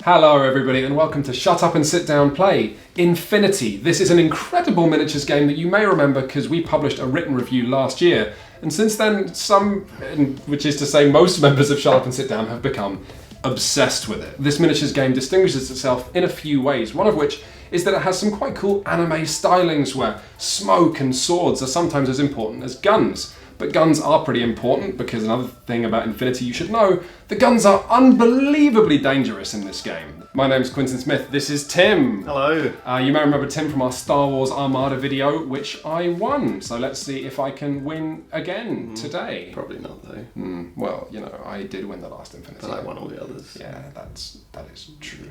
Hello everybody and welcome to Shut Up and Sit Down Play Infinity. This is an incredible miniatures game that you may remember because we published a written review last year, and since then which is to say most members of Shut Up and Sit Down have become obsessed with it. This miniatures game distinguishes itself in a few ways, one of which is that it has some quite cool anime stylings where smoke and swords are sometimes as important as guns. But guns are pretty important because another thing about Infinity you should know, the guns are unbelievably dangerous in this game. My name's Quinton Smith, this is Tim. Hello. You may remember Tim from our Star Wars Armada video, which I won. So let's see if I can win again today. Probably not though. Well, you know, I did win the last Infinity. But I won all the others. Yeah, that is true.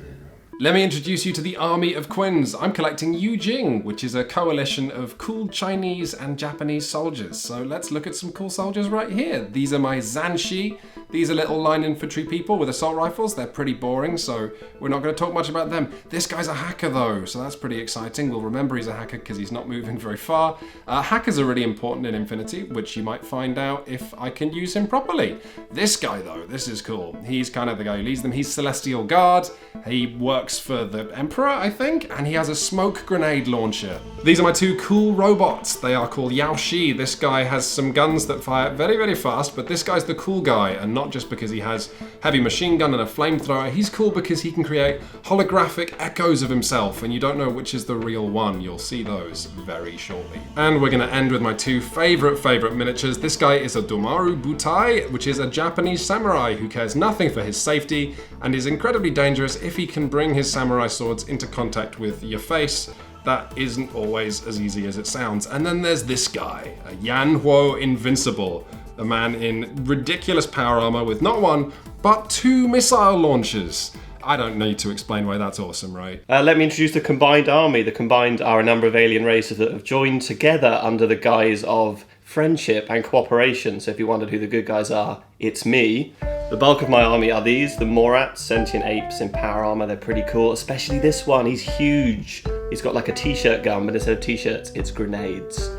Let me introduce you to the army of Quins. I'm collecting Jing, which is a coalition of cool Chinese and Japanese soldiers. So let's look at some cool soldiers right here. These are my Zanshi. These are little line infantry people with assault rifles. They're pretty boring, so we're not going to talk much about them. This guy's a hacker though, so that's pretty exciting. We'll remember he's a hacker because he's not moving very far. Hackers are really important in Infinity, which you might find out if I can use him properly. This guy though, this is cool. He's kind of the guy who leads them. He's Celestial Guard. He works for the Emperor, I think, and he has a smoke grenade launcher. These are my two cool robots. They are called Yaoshi. This guy has some guns that fire very, very fast, but this guy's the cool guy, and not just because he has heavy machine gun and a flamethrower. He's cool because he can create holographic echoes of himself, and you don't know which is the real one. You'll see those very shortly. And we're gonna end with my two favorite miniatures. This guy is a Domaru Butai, which is a Japanese samurai who cares nothing for his safety and is incredibly dangerous if he can bring his samurai swords into contact with your face. That isn't always as easy as it sounds. And then there's this guy, a Yanhuo Invincible, a man in ridiculous power armor with not one, but two missile launchers. I don't need to explain why that's awesome, right? Let me introduce the Combined Army. The Combined are a number of alien races that have joined together under the guise of friendship and cooperation. So if you wondered who the good guys are, it's me. The bulk of my army are these, the Morats, sentient apes in power armor. They're pretty cool, especially this one. He's huge. He's got like a t-shirt gun, but instead of t-shirts, it's grenades.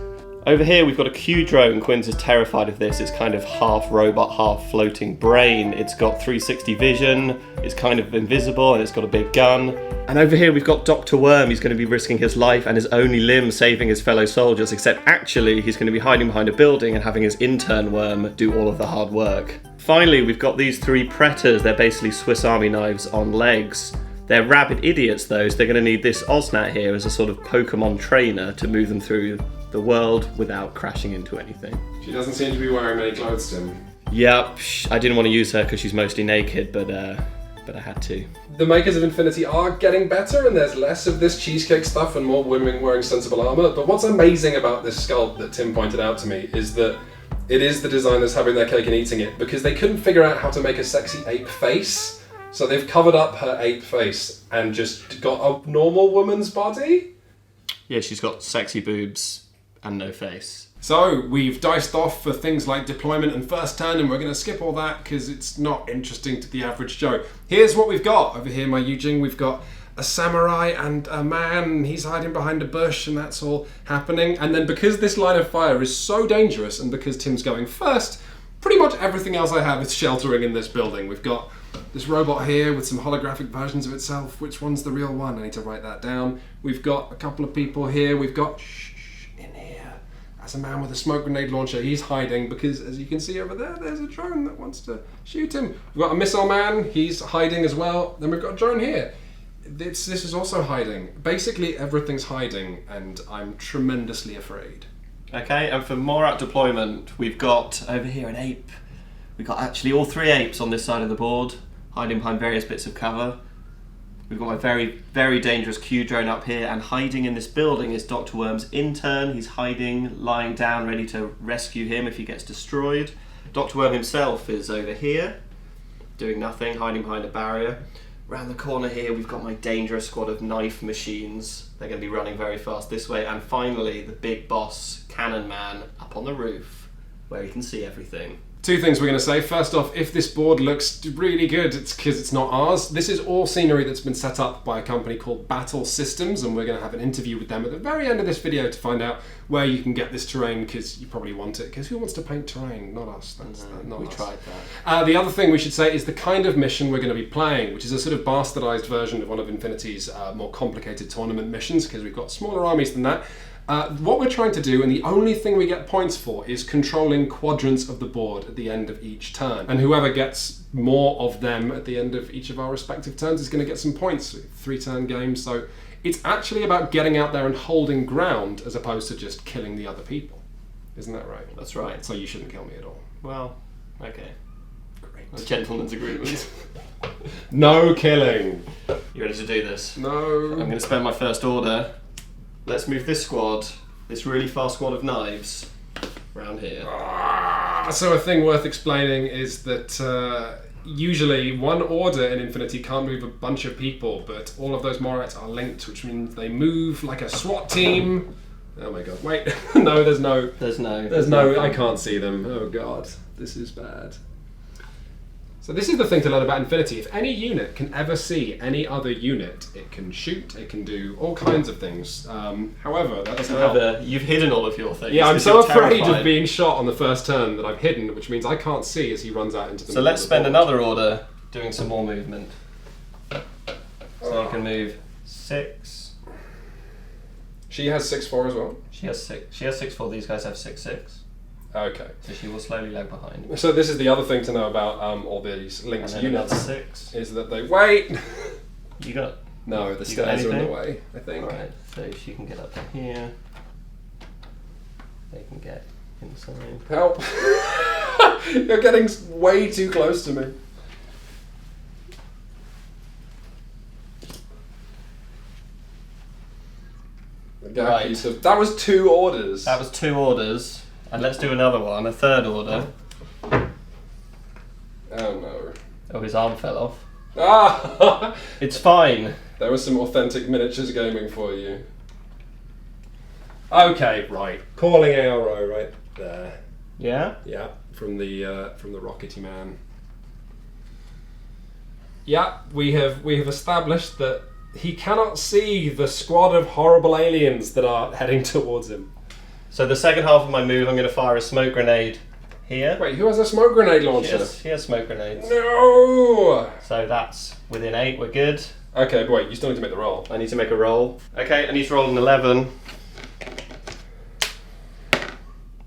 Over here, we've got a Q drone. Quinns is terrified of this. It's kind of half robot, half floating brain. It's got 360 vision. It's kind of invisible, and it's got a big gun. And over here, we've got Dr. Worm. He's going to be risking his life and his only limb saving his fellow soldiers, except actually, he's going to be hiding behind a building and having his intern worm do all of the hard work. Finally, we've got these three predators. They're basically Swiss Army knives on legs. They're rabid idiots though, so they're going to need this Osnat here as a sort of Pokemon trainer to move them through the world without crashing into anything. She doesn't seem to be wearing many clothes, Tim. Yep, I didn't want to use her because she's mostly naked, but I had to. The makers of Infinity are getting better, and there's less of this cheesecake stuff and more women wearing sensible armor. But what's amazing about this sculpt that Tim pointed out to me is that it is the designers having their cake and eating it, because they couldn't figure out how to make a sexy ape face. So they've covered up her ape face and just got a normal woman's body. Yeah, she's got sexy boobs and no face. So we've diced off for things like deployment and first turn, and we're going to skip all that because it's not interesting to the average Joe. Here's what we've got. Over here, my Jing, we've got a samurai and a man. He's hiding behind a bush, and that's all happening. And then because this line of fire is so dangerous, and because Tim's going first, pretty much everything else I have is sheltering in this building. We've got this robot here with some holographic versions of itself. Which one's the real one? I need to write that down. We've got a couple of people here. We've got in here. That's a man with a smoke grenade launcher. He's hiding because, as you can see over there, there's a drone that wants to shoot him. We've got a missile man. He's hiding as well. Then we've got a drone here. This is also hiding. Basically, everything's hiding, and I'm tremendously afraid. Okay, and for more out deployment, we've got over here an ape. We've got actually all three apes on this side of the board, hiding behind various bits of cover. We've got my very dangerous Q drone up here, and hiding in this building is Dr. Worm's intern. He's hiding, lying down, ready to rescue him if he gets destroyed. Dr. Worm himself is over here, doing nothing, hiding behind a barrier. Around the corner here, we've got my dangerous squad of knife machines. They're going to be running very fast this way. And finally, the big boss, Cannon Man, up on the roof, where he can see everything. Two things we're going to say. First off, if this board looks really good, it's because it's not ours. This is all scenery that's been set up by a company called Battle Systems, and we're going to have an interview with them at the very end of this video to find out where you can get this terrain, because you probably want it. Because who wants to paint terrain? Not us. Not we us. tried that. The other thing we should say is the kind of mission we're going to be playing, which is a sort of bastardized version of one of Infinity's more complicated tournament missions, because we've got smaller armies than that. What we're trying to do, and the only thing we get points for, is controlling quadrants of the board at the end of each turn. And whoever gets more of them at the end of each of our respective turns is going to get some points. 3-turn games, so it's actually about getting out there and holding ground as opposed to just killing the other people. Isn't that right? That's right. So you shouldn't kill me at all. Well, okay. Great. A gentleman's agreement. No killing. You ready to do this? No. I'm going to spend my first order. Let's move this squad, this really fast squad of knives, around here. So a thing worth explaining is that usually one order in Infinity can't move a bunch of people, but all of those Morettes are linked, which means they move like a SWAT team. Oh my god, wait. No, there's no, I can't see them. Oh god, this is bad. So this is the thing to learn about Infinity. If any unit can ever see any other unit, it can shoot, it can do all kinds of things. However, that doesn't help. You've hidden all of your things. Yeah, I'm so afraid of being shot on the first turn that I've hidden, which means I can't see as he runs out into the So let's spend another order doing some more movement. So you can move 6. She has 6-4 as well. She has 6. She has 6-4. These guys have 6-6. Okay. So she will slowly lag behind. So this is the other thing to know about all these linked units. 6. Is that they wait. You got? No, the stairs are in the way, I think. Alright, so she can get up to here. They can get inside. Help! You're getting way too close to me. Right. That was 2 orders. That was 2 orders. And let's do another one, a third order. Oh no. Oh, his arm fell off. Ah! It's fine. There was some authentic miniatures gaming for you. Okay, right. Calling arrow right there. Yeah? Yeah, from the Rockety Man. Yeah, we have established that he cannot see the squad of horrible aliens that are heading towards him. So the second half of my move, I'm going to fire a smoke grenade here. Wait, who has a smoke grenade launcher? He has smoke grenades. No! So that's within 8, we're good. Okay, but wait, you still need to make the roll. I need to make a roll. Okay, I need to roll an 11.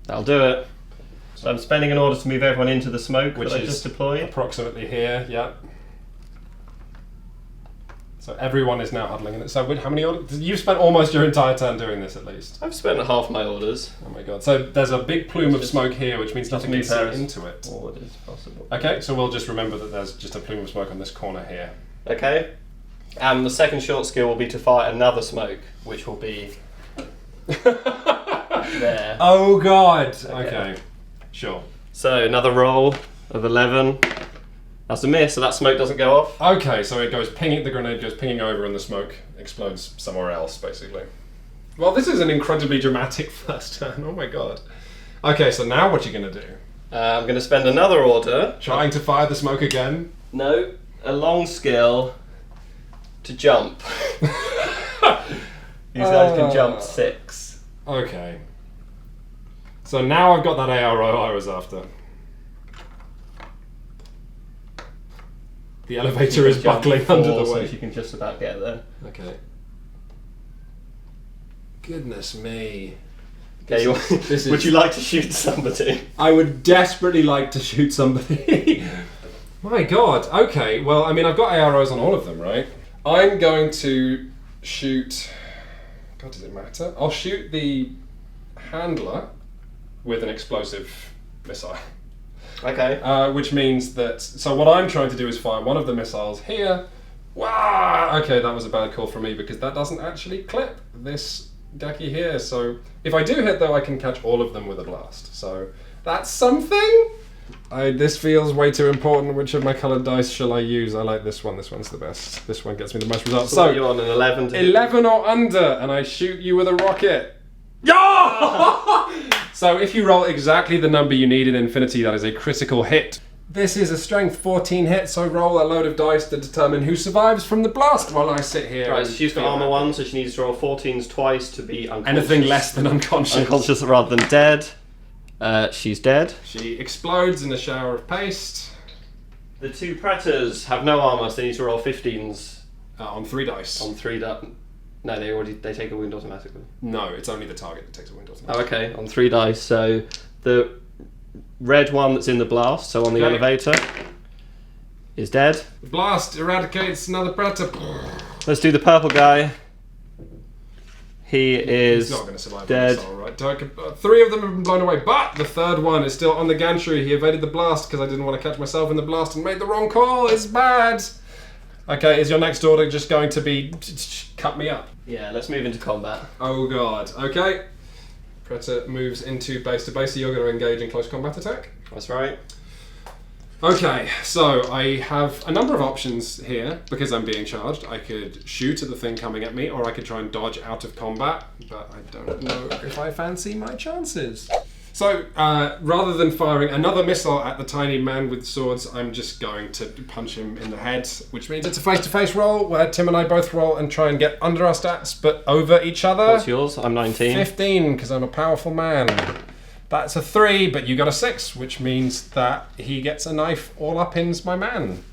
That'll do it. So I'm spending an order to move everyone into the smoke, which I just deployed. Approximately here, yeah. So everyone is now huddling in it. So how many orders? You've spent almost your entire turn doing this, at least. I've spent half my orders. Oh my god. So there's a big plume of smoke here, which means nothing can see into it. Orders possible. Okay, so we'll just remember that there's just a plume of smoke on this corner here. Okay. And the second short skill will be to fire another smoke, which will be there. Oh god. Okay. Sure. So another roll of 11. That's a miss, so that smoke doesn't go off. Okay, so it goes pinging, the grenade goes pinging over and the smoke explodes somewhere else, basically. Well, this is an incredibly dramatic first turn, oh my god. Okay, so now what are you going to do? I'm going to spend another order. Trying to fire the smoke again? No, a long skill to jump. These guys can jump 6. Okay. So now I've got that ARO I was after. The elevator is buckling under the way. So you can just about get there. Okay. Goodness me. Okay, would you like to shoot somebody? I would desperately like to shoot somebody. My god, okay. Well, I mean, I've got AROs on all of them, right? I'm going to shoot... God, does it matter? I'll shoot the handler with an explosive missile. Okay. Which means that... So what I'm trying to do is fire one of the missiles here. Wow! Okay, that was a bad call for me because that doesn't actually clip this decky here. So if I do hit, though, I can catch all of them with a blast. So that's something. This feels way too important. Which of my coloured dice shall I use? I like this one. This one's the best. This one gets me the most results. So you're on an 11 to 11 or under, and I shoot you with a rocket. Yeah! So if you roll exactly the number you need in Infinity, that is a critical hit. This is a strength 14 hit, so roll a load of dice to determine who survives from the blast while I sit here. Right, so she's got armor 1, so she needs to roll 14s twice to be unconscious. Anything less than unconscious. Unconscious rather than dead. She's dead. She explodes in a shower of paste. The 2 predators have no armor, so they need to roll 15s. On 3 dice. On 3 dice. No, they take a wound automatically. No, it's only the target that takes a wound automatically. Oh, okay, on 3 dice. So the red one that's in the blast, so on the elevator, is dead. The blast eradicates another predator. Let's do the purple guy. He is He's not going to survive dead. All right. 3 of them have been blown away, but the 3rd one is still on the gantry. He evaded the blast because I didn't want to catch myself in the blast and made the wrong call. It's bad. Okay, is your next order just going to be cut me up? Yeah, let's move into combat. Oh god. Okay. Predator moves into base to base, so you're going to engage in close combat attack. That's right. Okay, so I have a number of options here because I'm being charged. I could shoot at the thing coming at me, or I could try and dodge out of combat, but I don't know if I fancy my chances. So, rather than firing another missile at the tiny man with swords, I'm just going to punch him in the head, which means it's a face-to-face roll where Tim and I both roll and try and get under our stats, but over each other. What's yours? I'm 19. 15, because I'm a powerful man. That's a 3, but you got a 6, which means that he gets a knife all up in my man.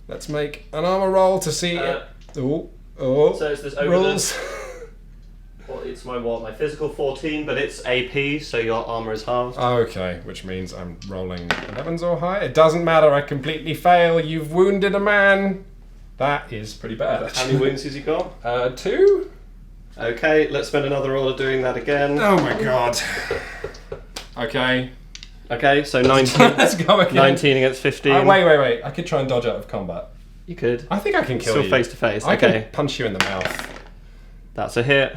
Let's make an armor roll to see it. So it's this over rules. Well, it's my physical 14, but it's AP, so your armor is halved. Okay, which means I'm rolling 11s or higher. It doesn't matter, I completely fail. You've wounded a man. That is pretty bad, actually. How many wounds has he got? 2. Okay, let's spend another order doing that again. Oh my god. Okay. Okay, so 19. Let's go again. 19 against 15. Wait. I could try and dodge out of combat. You could. I think I can kill you. Still face to face. I Okay. can punch you in the mouth. That's a hit.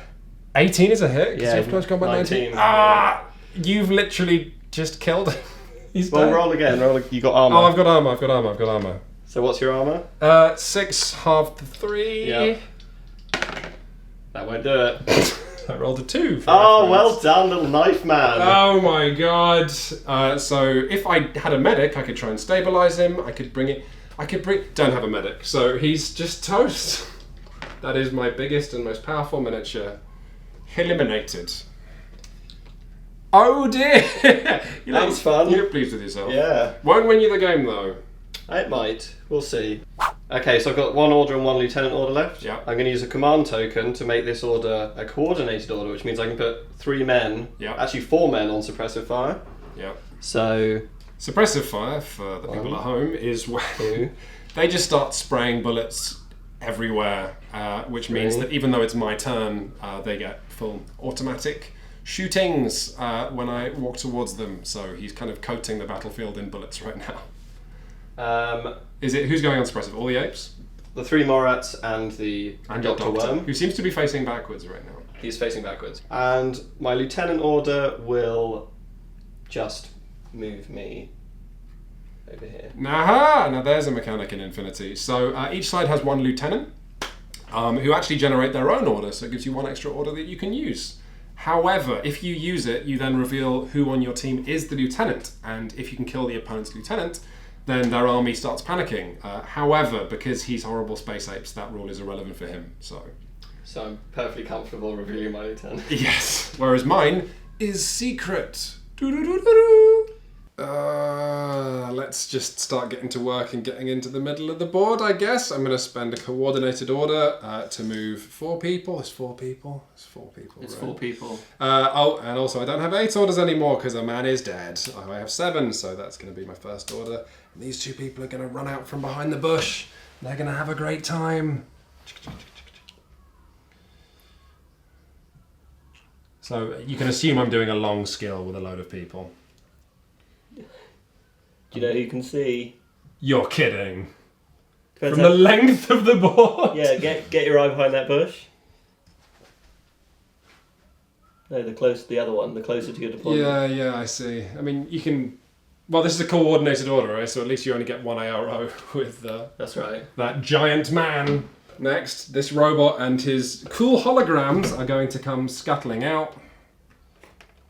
18 is a hit? Yeah, you have close combat 19. 19. Ah! You've literally just killed him. He's Well, dead. roll again. You got armor. Oh, I've got armor. So what's your armor? 6 halved to 3. Yeah. That won't do it. I rolled a 2. For Oh, well reference. done, little knife man. Oh my god. So if I had a medic, I could try and stabilize him. Don't have a medic. So he's just toast. That is my biggest and most powerful miniature. Eliminated. Oh dear. That was fun. You're pleased with yourself. Yeah. Won't win you the game though. It might. We'll see. Okay, so I've got 1 order and 1 lieutenant order left. Yeah. I'm going to use a command token to make this order a coordinated order, which means I can put 3 men, Yeah. actually 4 men on suppressive fire. Yeah. So, Suppressive fire, for the people at home, is when 2. they just start spraying bullets everywhere, which means that even though it's my turn, they get full automatic shootings when I walk towards them. So he's kind of coating the battlefield in bullets right now. Who's going on suppressive? All the apes? The 3 Morats and the And your Dr. Worm. who seems to be facing backwards right now. He's facing backwards. And my lieutenant order will just move me over here. Aha! Now there's a mechanic in Infinity. So each side has 1 lieutenant who actually generate their own order, so it gives you 1 extra order that you can use. However, if you use it, you then reveal who on your team is the lieutenant, and if you can kill the opponent's lieutenant, then their army starts panicking. However, because he's horrible space apes, that rule is irrelevant for him. So I'm perfectly comfortable revealing my lieutenant. yes. Whereas mine is secret. Doo-doo-doo-doo-doo. Let's just start getting to work and getting into the middle of the board, I guess. I'm going to spend a coordinated order to move 4 people. It's 4 people. It's 4 people. It's right? 4 people. And also I don't have 8 orders anymore because a man is dead. I have 7, so that's going to be my first order. And these 2 people are going to run out from behind the bush. They're going to have a great time. So you can assume I'm doing a long skill with a load of people. Do you know who you can see? You're kidding. Depends From the length of the board? Yeah, get your eye behind that bush. No, the other one, the closer to your deployment. Yeah, I see. I mean, you can... Well, this is a coordinated order, right? So at least you only get 1 ARO with That's right. that giant man. Next, this robot and his cool holograms are going to come scuttling out.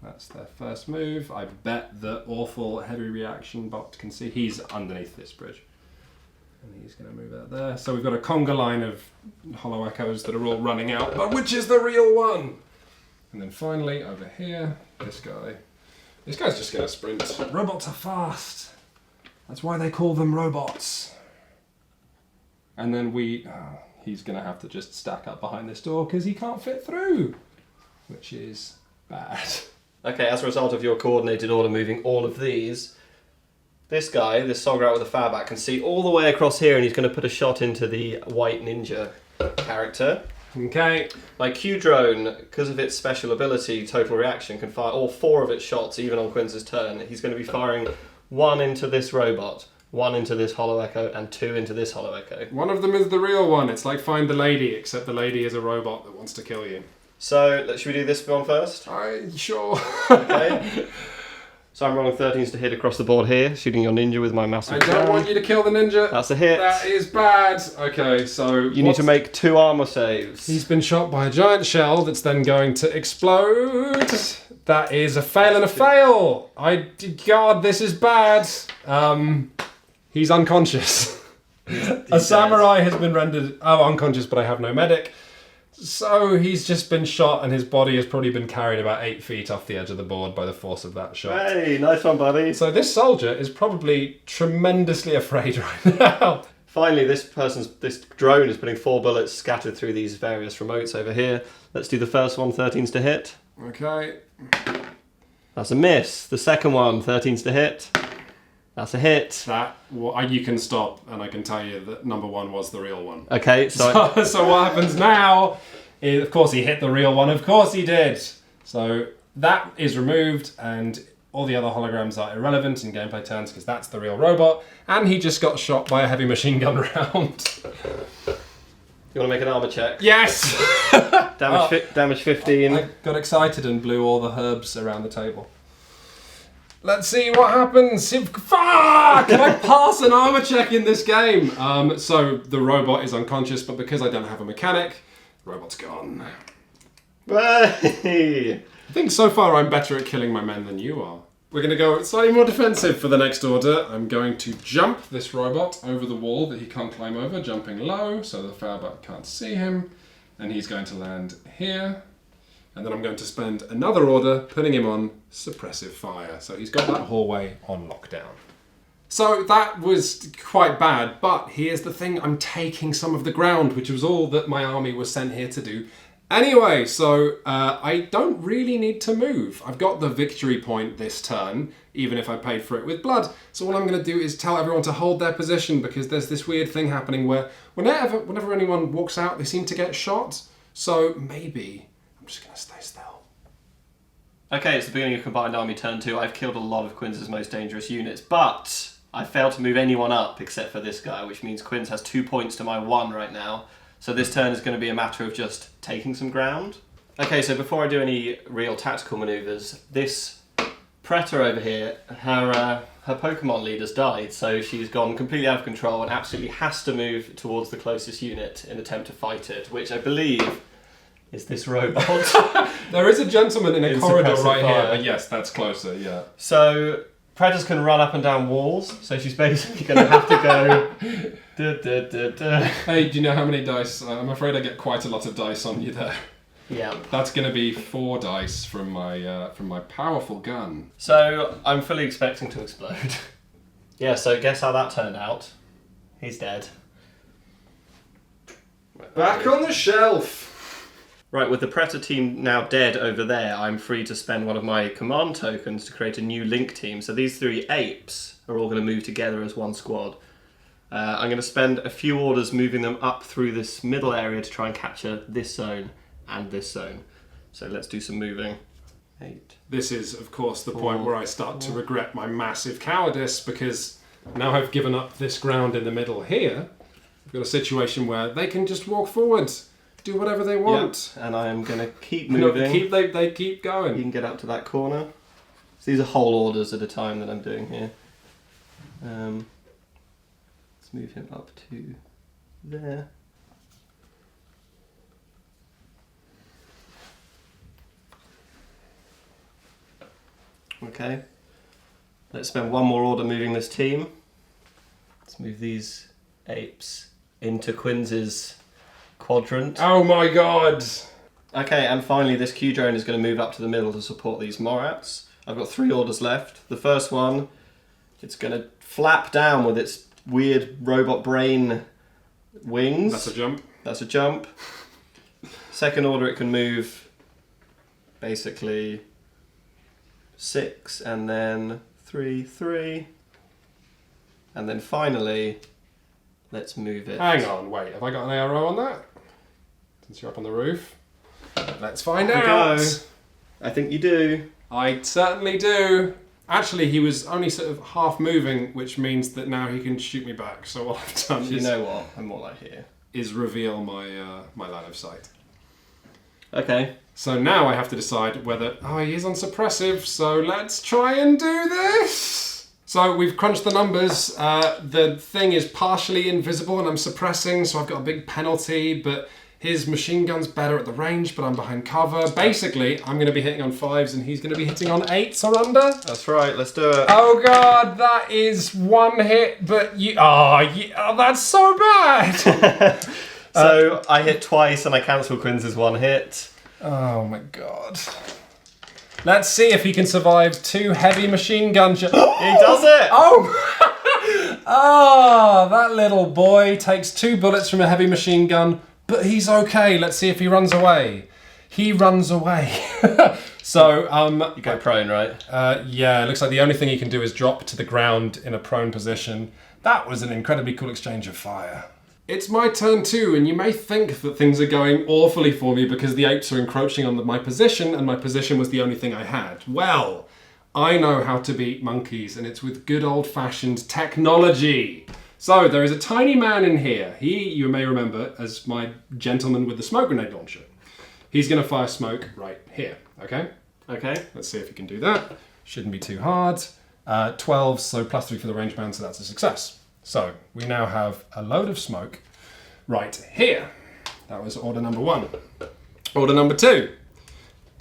That's their first move. I bet the awful heavy reaction bot can see he's underneath this bridge. And he's going to move out there. So we've got a conga line of hollow echoes that are all running out, but which is the real one? And then finally, over here, this guy. This guy's just going to sprint. Robots are fast. That's why they call them robots. And then he's going to have to just stack up behind this door because he can't fit through, which is bad. Okay, as a result of your coordinated order moving all of these, this guy, this Sogra with a Farback, can see all the way across here, and he's going to put a shot into the white ninja character. Okay. My Q drone, because of its special ability, total reaction, can fire all 4 of its shots even on Quinz's turn. He's going to be firing 1 into this robot, 1 into this hollow echo, and 2 into this hollow echo. One of them is the real one. It's like Find the Lady, except the lady is a robot that wants to kill you. So, should we do this one first? Sure. Okay. So I'm rolling 13s to hit across the board here, shooting your ninja with my massive I don't want you to kill the ninja. That's a hit. That is bad. Okay, so... You need to make 2 armor saves. He's been shot by a giant shell that's then going to explode. That is a fail and a fail. God, this is bad. He's unconscious. A samurai has been rendered unconscious, but I have no medic. So he's just been shot and his body has probably been carried about 8 feet off the edge of the board by the force of that shot. Hey, nice one, buddy. So this soldier is probably tremendously afraid right now. Finally, this drone is putting 4 bullets scattered through these various remotes over here. Let's do the first one, 13s to hit. Okay. That's a miss. The second one, 13s to hit. That's a hit. You can stop, and I can tell you that number 1 was the real one. Okay, so what happens now is, of course, he hit the real one. Of course he did. So that is removed, and all the other holograms are irrelevant in gameplay terms because that's the real robot. And he just got shot by a heavy machine gun round. You want to make an armor check? Yes! Damage 15. I got excited and blew all the herbs around the table. Let's see what happens. Fuck! Can I pass an armor check in this game? So the robot is unconscious, but because I don't have a mechanic, the robot's gone. Hey! I think so far I'm better at killing my men than you are. We're going to go slightly more defensive for the next order. I'm going to jump this robot over the wall that he can't climb over, jumping low so the Farback can't see him. And he's going to land here. And then I'm going to spend another order putting him on suppressive fire. So he's got that hallway on lockdown. So that was quite bad, but here's the thing, I'm taking some of the ground, which was all that my army was sent here to do. Anyway, so I don't really need to move. I've got the victory point this turn, even if I paid for it with blood. So what I'm going to do is tell everyone to hold their position, because there's this weird thing happening where whenever anyone walks out, they seem to get shot. So maybe I'm just going to stay still. Okay, it's the beginning of Combined Army turn 2. I've killed a lot of Quinz's most dangerous units, but I failed to move anyone up except for this guy, which means Quinz has 2 points to my 1 right now. So this turn is going to be a matter of just taking some ground. Okay, so before I do any real tactical maneuvers, this Predator over here, her Pokemon leader's died, so she's gone completely out of control and absolutely has to move towards the closest unit in an attempt to fight it, which I believe is this robot. There is a gentleman in a corridor right fire. here, but yes, that's closer, yeah. So Predators can run up and down walls, so she's basically going to have to go... Hey, do you know how many dice? I'm afraid I get quite a lot of dice on you there. Yeah. That's going to be 4 dice from my powerful gun. So I'm fully expecting to explode. Yeah, so guess how that turned out. He's dead. Back on the shelf! Right, with the Predator team now dead over there, I'm free to spend one of my command tokens to create a new link team. So these 3 apes are all going to move together as one squad. I'm going to spend a few orders moving them up through this middle area to try and capture this zone and this zone. So let's do some moving. 8. This is, of course, the point where I start to regret my massive cowardice, because now I've given up this ground in the middle here. I've got a situation where they can just walk forward, do whatever they want. Yep. And I am going to keep moving. They keep going. You can get up to that corner. So these are whole orders at a time that I'm doing here. Let's move him up to there. Okay. Let's spend one more order moving this team. Let's move these apes into Quinn's quadrant. Oh my god! Okay, and finally this Q drone is going to move up to the middle to support these Morats. I've got 3 orders left. The first one, it's going to flap down with its weird robot brain wings. That's a jump. That's a jump. Second order, it can move basically 6 and then 3, 3. And then finally, let's move it. Hang on, wait, have I got an arrow on that? Since you're up on the roof. Let's find Here we out. go. I think you do. I certainly do. Actually, he was only sort of half moving, which means that now he can shoot me back. So what I've done You know what? I'm more like here. is reveal my my line of sight. Okay. So now I have to decide whether... Oh, he is on suppressive, so let's try and do this! So we've crunched the numbers. The thing is partially invisible and I'm suppressing, so I've got a big penalty, but his machine gun's better at the range, but I'm behind cover. Basically, I'm going to be hitting on 5s and he's going to be hitting on 8s or under. That's right, let's do it. Oh god, that is 1 hit, but you... Oh, that's so bad! So I hit twice and I cancel Quinn's 1 hit. Oh my god. Let's see if he can survive 2 heavy machine gun shots. He does it! Oh! Oh, that little boy takes 2 bullets from a heavy machine gun, but he's okay. Let's see if he runs away. He runs away. So, You go prone, right? yeah, it looks like the only thing he can do is drop to the ground in a prone position. That was an incredibly cool exchange of fire. It's my turn too, and you may think that things are going awfully for me because the apes are encroaching on my position, and my position was the only thing I had. Well, I know how to beat monkeys, and it's with good old-fashioned technology. So, there is a tiny man in here. He, you may remember, as my gentleman with the smoke grenade launcher. He's going to fire smoke right here, okay? Okay. Let's see if he can do that. Shouldn't be too hard. 12, so +3 for the range band, so that's a success. So, we now have a load of smoke right here. That was order number 1. Order number 2.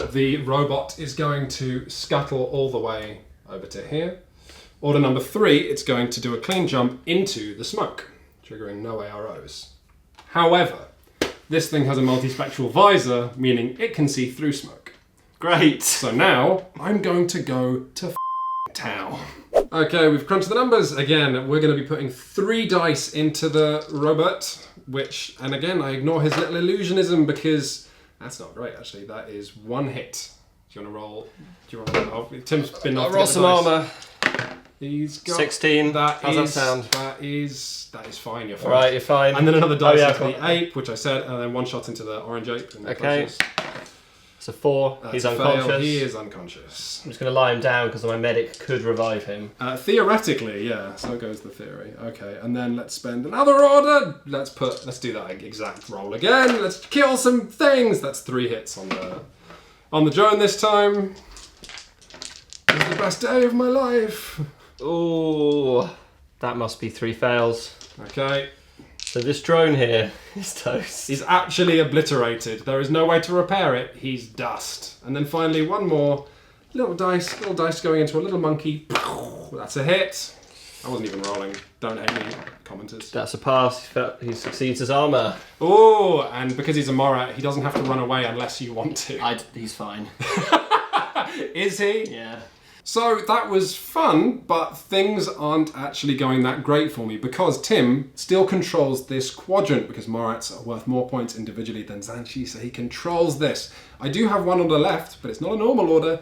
The robot is going to scuttle all the way over to here. Order number 3, it's going to do a clean jump into the smoke, triggering no AROs. However, this thing has a multispectral visor, meaning it can see through smoke. Great. So now, I'm going to go to town. Okay, we've crunched the numbers. Again, we're going to be putting 3 dice into the robot, which, and again, I ignore his little illusionism because that's not great, actually. That is 1 hit. Do you want to roll? Do you want to roll? Tim's been off. I'll roll some armour. He's got 16. How's that sound? That is fine. You're fine. Alright, you're fine. And then another dice yeah, into the ape, which I said, and then 1 shot into the orange ape. And Okay. It's a 4. That's He's a fail. unconscious. He is unconscious. I'm just going to lie him down because my medic could revive him. Theoretically, yeah. So goes the theory. Okay, and then let's spend another order. Let's do that exact roll again. Let's kill some things. That's 3 hits on the drone this time. This is the best day of my life. Ooh, that must be 3 fails. Okay. So this drone here is toast. He's actually obliterated. There is no way to repair it. He's dust. And then finally, 1 more. Little dice going into a little monkey. That's a hit. I wasn't even rolling. Don't hate me, commenters. That's a pass. He succeeds his armour. Oh, and because he's a Morat, he doesn't have to run away unless you want to. He's fine. Is he? Yeah. So that was fun, but things aren't actually going that great for me because Tim still controls this quadrant because Morats are worth more points individually than Zanchi, so he controls this. I do have 1 order left, but it's not a normal order.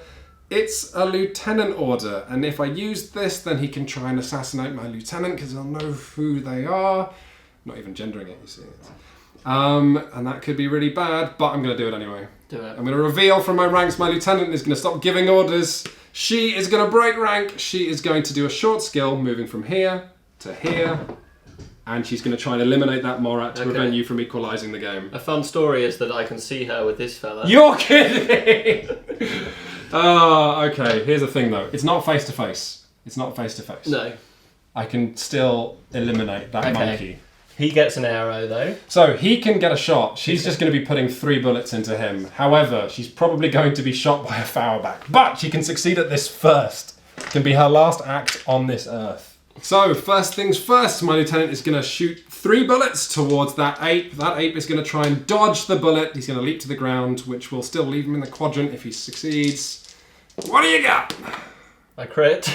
It's a lieutenant order, and if I use this, then he can try and assassinate my lieutenant because he'll know who they are. Not even gendering it, you see. And that could be really bad, but I'm going to do it anyway. Do it. I'm going to reveal from my ranks my lieutenant is going to stop giving orders. She is going to break rank. She is going to do a short skill, moving from here to here. And she's going to try and eliminate that Morat to prevent you from equalising the game. A fun story is that I can see her with this fella. You're kidding! Okay. Here's the thing, though. It's not face-to-face. It's not face-to-face. No. I can still eliminate that monkey. He gets an arrow, though. So he can get a shot. She's just going to be putting 3 bullets into him. However, she's probably going to be shot by a Fowlback. But she can succeed at this first. It can be her last act on this earth. So, first things first, my lieutenant is going to shoot 3 bullets towards that ape. That ape is going to try and dodge the bullet. He's going to leap to the ground, which will still leave him in the quadrant if he succeeds. What do you got? I crit.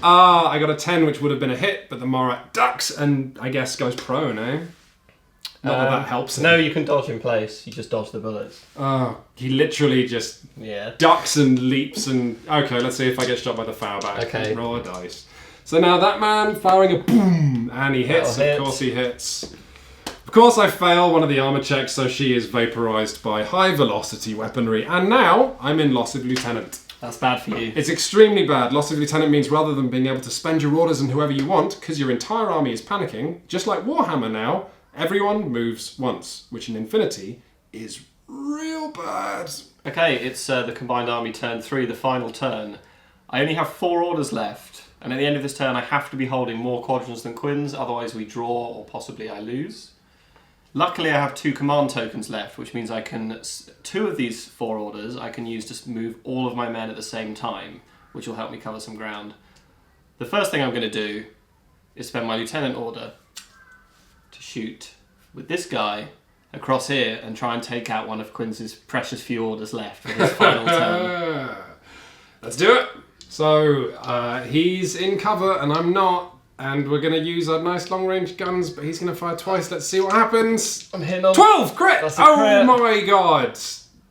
I got a 10, which would have been a hit, but the Morat ducks and I guess goes prone, eh? Not that helps him. No, you can dodge in place. You just dodge the bullets. Oh, he literally just ducks and leaps and... Okay, let's see if I get shot by the Fowlback. Okay. Roll a dice. So now that man firing a boom, and he hits. Of course he hits. Of course I fail one of the armor checks, so she is vaporized by high velocity weaponry. And now I'm in loss of lieutenant. That's bad for you. It's extremely bad. Loss of lieutenant means rather than being able to spend your orders on whoever you want, because your entire army is panicking, just like Warhammer now, everyone moves once, which in Infinity is real bad. Okay, it's the combined army turn 3, the final turn. I only have 4 orders left, and at the end of this turn I have to be holding more quadrants than quins, otherwise we draw or possibly I lose. Luckily I have 2 command tokens left, which means I can... 2 of these 4 orders I can use to move all of my men at the same time, which will help me cover some ground. The first thing I'm going to do is spend my lieutenant order to shoot with this guy across here and try and take out one of Quin's precious few orders left for his final turn. Let's do it! So, he's in cover and I'm not. And we're going to use our nice long-range guns, but he's going to fire twice. Let's see what happens. I'm hitting on 12! Crit! That's a crit. Oh my god!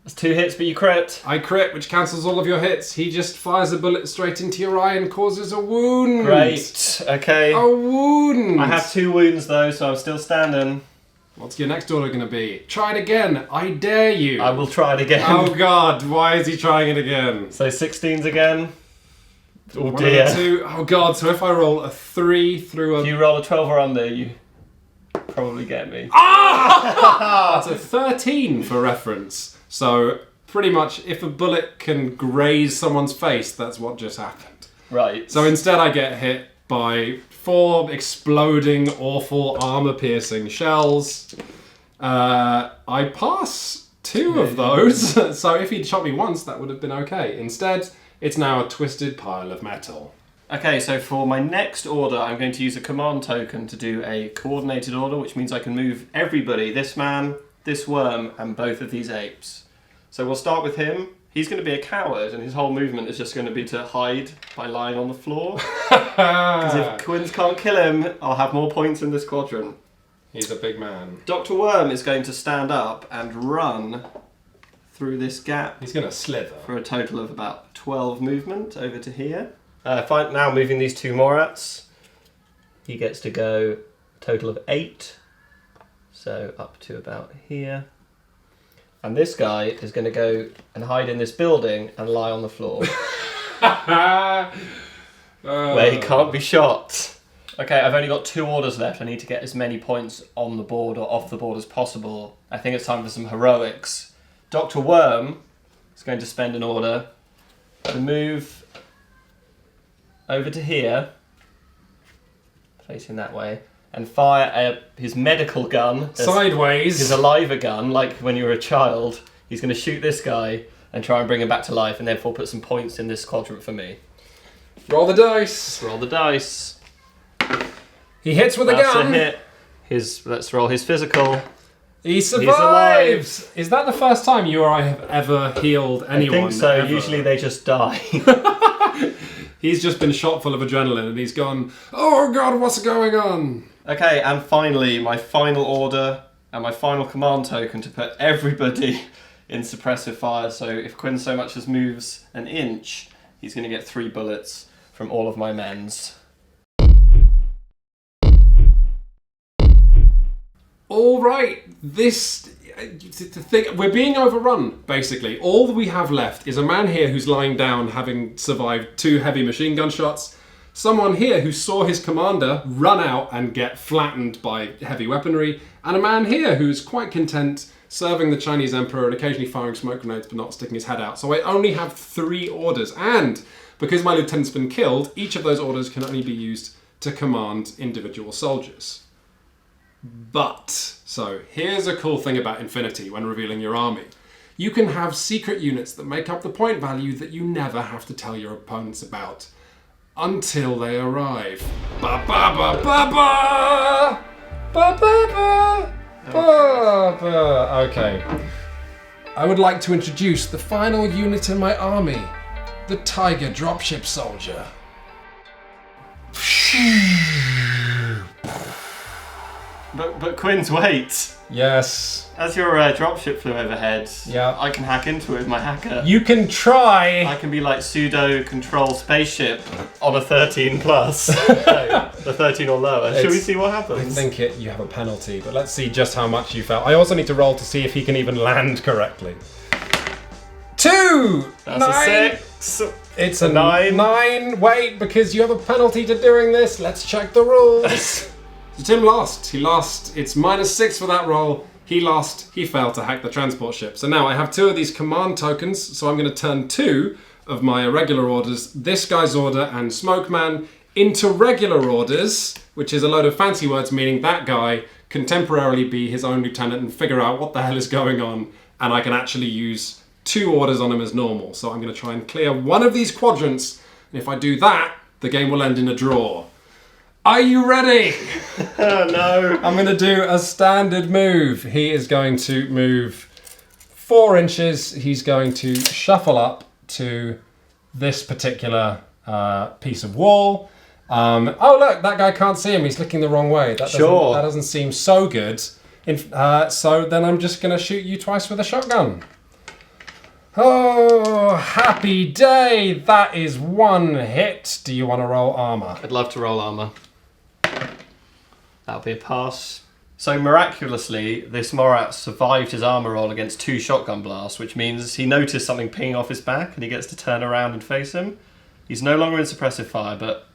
That's 2 hits, but you crit. I crit, which cancels all of your hits. He just fires a bullet straight into your eye and causes a wound. Great. Okay. A wound! I have 2 wounds, though, so I'm still standing. What's your next order going to be? Try it again. I dare you. I will try it again. Oh god, why is he trying it again? So 16s again. Oh One dear. 2. Oh god, so if I roll a 3 through a... If you roll a 12 or under, you probably get me. Ah! That's a 13 for reference. So pretty much if a bullet can graze someone's face, that's what just happened. Right. So instead I get hit by 4 exploding, awful, armor-piercing shells. I pass 2 of those. So if he'd shot me once, that would have been okay. Instead, it's now a twisted pile of metal. Okay, so for my next order, I'm going to use a command token to do a coordinated order, which means I can move everybody, this man, this worm, and both of these apes. So we'll start with him. He's going to be a coward, and his whole movement is just going to be to hide by lying on the floor. Because if Quins can't kill him, I'll have more points in this quadrant. He's a big man. Dr. Worm is going to stand up and run through this gap. He's going to slither. For a total of about 12 movement over to here. Now moving these 2 Morats, he gets to go a total of 8. So up to about here. And this guy is going to go and hide in this building and lie on the floor. Where he can't be shot. Okay, I've only got 2 orders left. I need to get as many points on the board or off the board as possible. I think it's time for some heroics. Dr. Worm is going to spend an order to move over to here, facing that way, and fire his medical gun. Sideways. His Aliva gun, like when you were a child. He's going to shoot this guy and try and bring him back to life, and therefore put some points in this quadrant for me. Roll the dice. Roll the dice. He hits with a gun. That's a hit. Let's roll his physical. He survives! Is that the first time you or I have ever healed anyone? I think so. Ever? Usually they just die. He's just been shot full of adrenaline and he's gone, oh god, what's going on? Okay, and finally, my final order and my final command token to put everybody in suppressive fire. So if Quinn so much as moves an inch, he's going to get 3 bullets from all of my men's. All right, we're being overrun, basically. All we have left is a man here who's lying down having survived 2 heavy machine gun shots, someone here who saw his commander run out and get flattened by heavy weaponry, and a man here who's quite content serving the Chinese emperor and occasionally firing smoke grenades but not sticking his head out. So I only have 3 orders, and because my lieutenant's been killed, each of those orders can only be used to command individual soldiers. But, so here's a cool thing about Infinity when revealing your army. You can have secret units that make up the point value that you never have to tell your opponents about until they arrive. Ba ba ba ba ba! Ba ba ba! Ba ba! Okay. I would like to introduce the final unit in my army, the Tiger Dropship Soldier. But Quinn's, wait. Yes. As your dropship flew overhead, Yeah. I can hack into it with my hacker. You can try. I can be like pseudo control spaceship on a 13 plus. No, the 13 or lower. Should we see what I happens? think you have a penalty, but let's see just how much you fell. I also need to roll to see if he can even land correctly. 2! That's 9. a 6. It's a 9. 9. Wait, because you have a penalty to doing this. Let's check the rules. So Tim lost. He lost. It's -6 for that roll. He lost. He failed to hack the transport ship. So now I have 2 of these command tokens. So I'm going to turn 2 of my irregular orders, this guy's order and Smoke Man, into regular orders, which is a load of fancy words meaning that guy can temporarily be his own lieutenant and figure out what the hell is going on. And I can actually use 2 orders on him as normal. So I'm going to try and clear one of these quadrants. And if I do that, the game will end in a draw. Are you ready? Oh no. I'm going to do a standard move. He is going to move 4 inches. He's going to shuffle up to this particular piece of wall. Oh look, that guy can't see him. He's looking the wrong way. That doesn't seem so good. So then I'm just going to shoot you twice with a shotgun. Oh, happy day. That is 1 hit. Do you want to roll armor? I'd love to roll armor. That'll be a pass. So miraculously, this Morat survived his armor roll against 2 shotgun blasts, which means he noticed something pinging off his back and he gets to turn around and face him. He's no longer in suppressive fire, but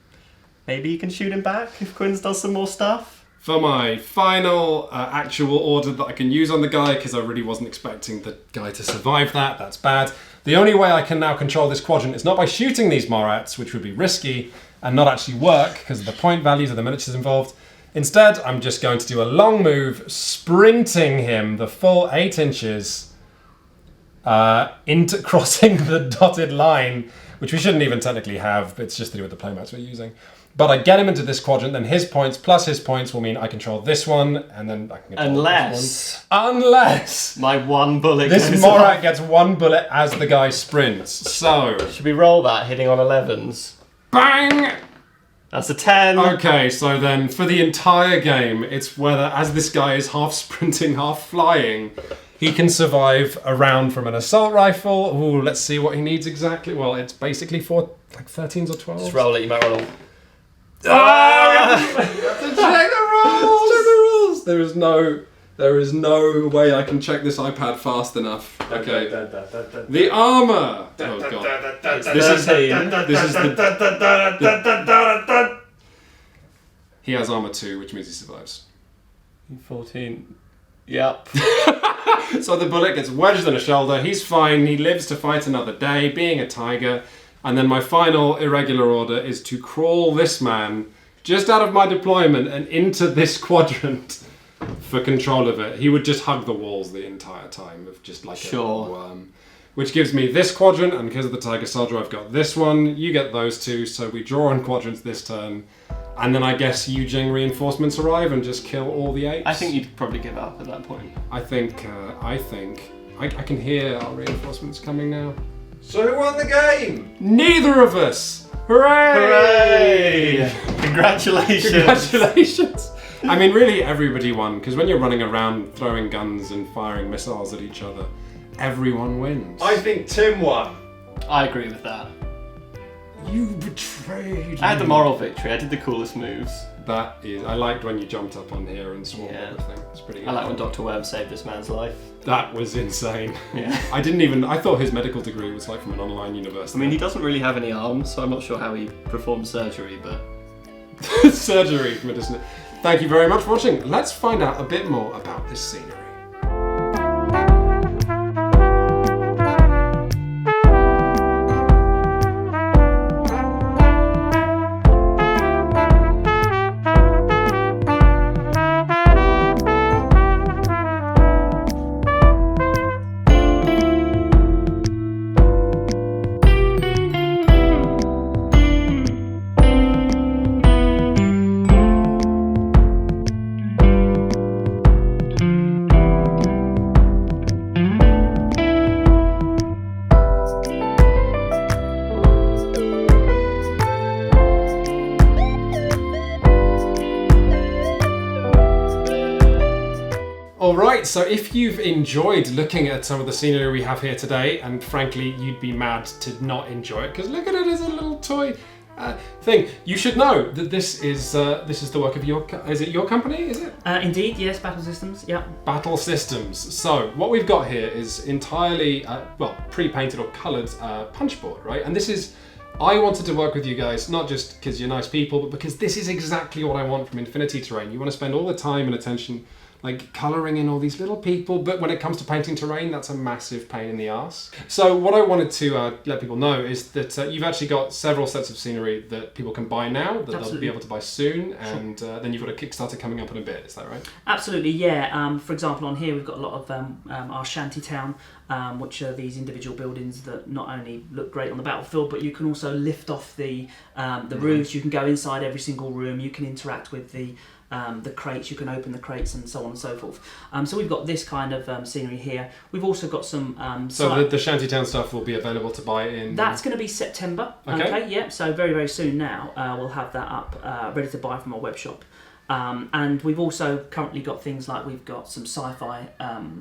maybe he can shoot him back if Quinns does some more stuff. For my final actual order that I can use on the guy, because I really wasn't expecting the guy to survive that, that's bad. The only way I can now control this quadrant is not by shooting these Morats, which would be risky and not actually work because of the point values of the miniatures involved. Instead, I'm just going to do a long move, sprinting him the full 8 inches into crossing the dotted line, which we shouldn't even technically have. It's just to do with the playmats we're using. But I get him into this quadrant, then his points plus his points will mean I control this one, and then I can control this one. Unless my 1 bullet this goes Morat off. gets 1 bullet as the guy sprints. So Should we roll that, hitting on 11s? bang! That's a 10. Okay, so then for the entire game, it's whether, as this guy is half sprinting, half flying, he can survive a round from an assault rifle. Ooh, let's see what he needs exactly. Well, it's basically for like 13s or 12s. Just roll it, you might roll. Ah! We have to check the rules! Check the rules! There is no way I can check this iPad fast enough. Okay. The armor! Oh god. This is the... He has armor 2, which means he survives. 14. Yep. So the bullet gets wedged in the shoulder. He's fine. He lives to fight another day, being a tiger. And then my final irregular order is to crawl this man just out of my deployment and into this quadrant for control of it. He would just hug the walls the entire time of just like a worm. Which gives me this quadrant, and because of the Tiger Soldier, I've got this one. You get those 2, so we draw on quadrants this turn. And then I guess you Jing reinforcements arrive and just kill all the apes. I think you'd probably give up at that point. I think I can hear our reinforcements coming now. So who won the game? Neither of us! Hooray! Hooray! Congratulations! Congratulations! I mean, really everybody won, because when you're running around throwing guns and firing missiles at each other, everyone wins. I think Tim won. I agree with that. You betrayed me. I had the moral victory. I did the coolest moves. That is, I liked when you jumped up on here and swarmed everything. It's pretty good. I like when Dr. Webb saved this man's life. That was insane. Yeah. I thought his medical degree was like from an online university. I mean, he doesn't really have any arms, so I'm not sure how he performed surgery, but... Surgery medicine. Thank you very much for watching. Let's find out a bit more about this scenery. All right, so if you've enjoyed looking at some of the scenery we have here today, and frankly, you'd be mad to not enjoy it, because look at it as a little toy thing. You should know that this is the work of is it your company, is it? Indeed, yes, Battle Systems, yeah. Battle Systems. So what we've got here is entirely, pre-painted or coloured punch board, right? And this is, I wanted to work with you guys, not just because you're nice people, but because this is exactly what I want from Infinity Terrain. You want to spend all the time and attention like colouring in all these little people, but when it comes to painting terrain, that's a massive pain in the arse. So what I wanted to let people know is that you've actually got several sets of scenery that people can buy now, that they'll be able to buy soon, and then you've got a Kickstarter coming up in a bit, is that right? Absolutely, yeah. For example, on here we've got a lot of our shantytown, which are these individual buildings that not only look great on the battlefield, but you can also lift off the roofs, you can go inside every single room, you can interact with the crates, you can open the crates and so on and so forth. So we've got this kind of scenery here. We've also got some... so the shantytown stuff will be available to buy in... That's going to be September. Okay, yeah, so very, very soon now we'll have that up, ready to buy from our web shop. And we've also currently got things like we've got some sci-fi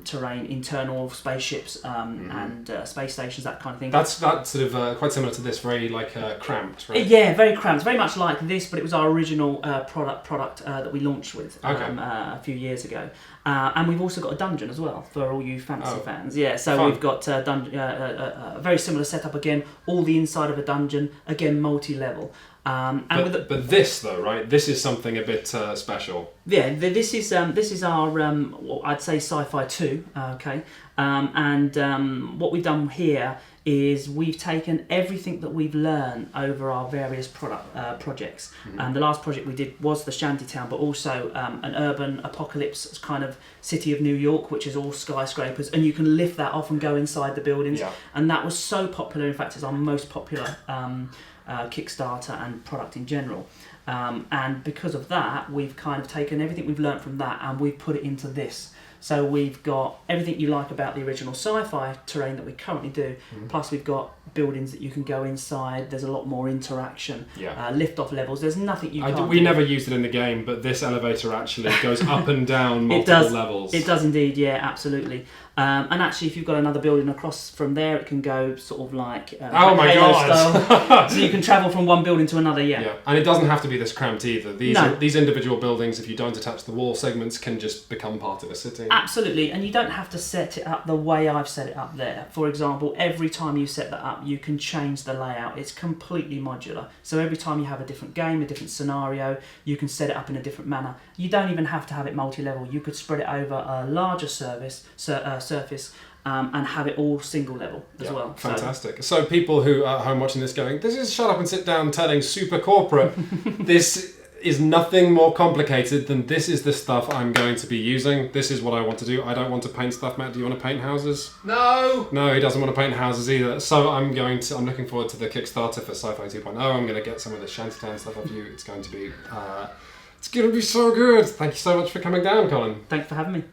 terrain, internal spaceships and space stations, that kind of thing. That's sort of quite similar to this, very like cramped, right? Yeah, very cramped. Very much like this, but it was our original product that we launched with a few years ago. And we've also got a dungeon as well for all you fantasy fans. Yeah, so fun. We've got a very similar setup again. All the inside of a dungeon, again multi-level. But this though, right? This is something a bit special. Yeah, this is our I'd say sci-fi 2. Okay, and what we've done here is we've taken everything that we've learned over our various projects. And the last project we did was the shantytown, but also an urban apocalypse kind of city of New York, which is all skyscrapers, and you can lift that off and go inside the buildings. Yeah. And that was so popular. In fact, it's our most popular Kickstarter and product in general. And because of that, we've kind of taken everything we've learned from that and we've put it into this. So we've got everything you like about the original sci-fi terrain that we currently do, plus we've got buildings that you can go inside. There's a lot more interaction, lift-off levels. There's nothing you can't do. We never used it in the game, but this elevator actually goes up and down multiple levels. It does indeed, yeah, absolutely. And actually, if you've got another building across from there, it can go sort of like oh my god! Style. So you can travel from one building to another. Yeah. And it doesn't have to be this cramped either. These individual buildings, if you don't attach the wall segments, can just become part of a city. Absolutely, and you don't have to set it up the way I've set it up there. For example, every time you set that up, you can change the layout. It's completely modular. So every time you have a different game, a different scenario, you can set it up in a different manner. You don't even have to have it multi-level. You could spread it over a larger surface and have it all single level as well. Fantastic. So people who are at home watching this going, this is shut up and sit down telling super corporate. This is nothing more complicated than this is the stuff I'm going to be using. This is what I want to do. I don't want to paint stuff. Matt, do you want to paint houses? No! No, he doesn't want to paint houses either. So I'm looking forward to the Kickstarter for Sci-Fi 2.0. I'm going to get some of the shantytown stuff off you. It's going to be so good. Thank you so much for coming down, Colin. Thanks for having me.